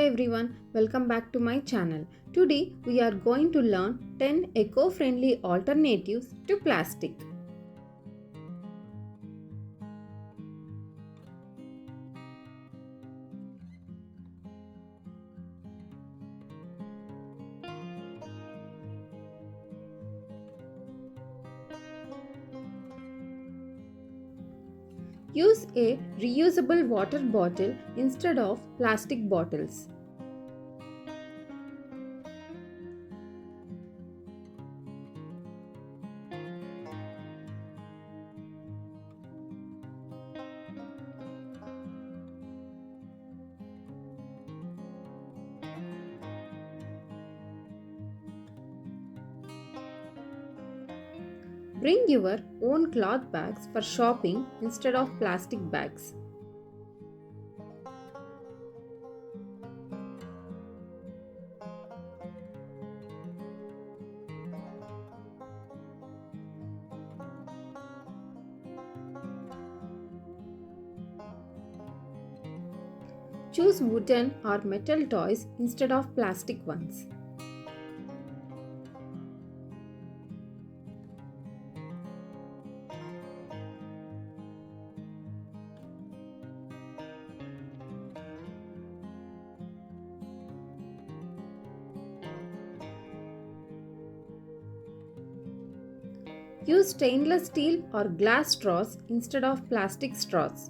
everyone, welcome back to my channel. Today we are going to learn 10 eco-friendly alternatives to plastic. Use a reusable water bottle instead of plastic bottles. Bring your own cloth bags for shopping instead of plastic bags. Choose wooden or metal toys instead of plastic ones. Use stainless steel or glass straws instead of plastic straws.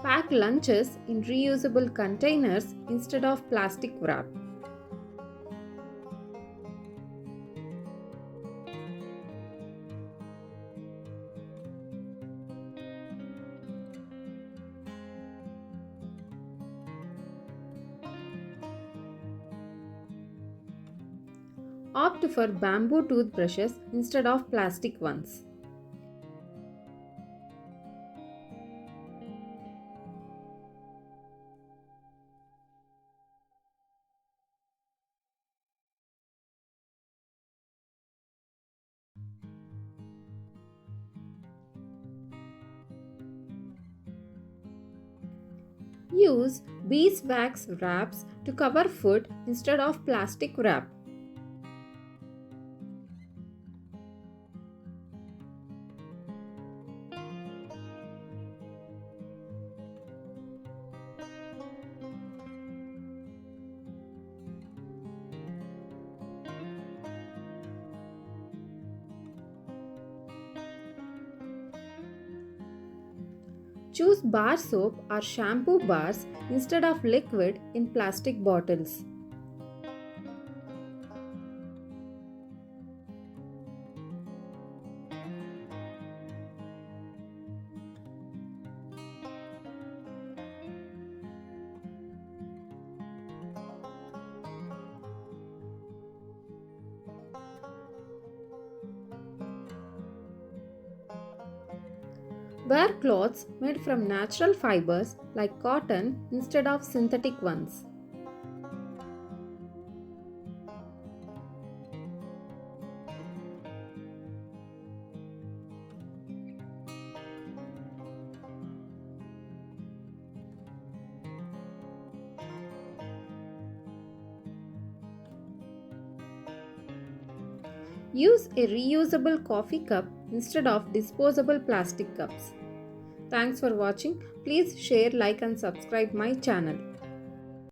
Pack lunches in reusable containers instead of plastic wrap. Opt for bamboo toothbrushes instead of plastic ones. Use beeswax wraps to cover food instead of plastic wrap. Choose bar soap or shampoo bars instead of liquid in plastic bottles. Wear clothes made from natural fibers like cotton instead of synthetic ones. Use a reusable coffee cup instead of disposable plastic cups. Thanks for watching. Please share, like and subscribe my channel.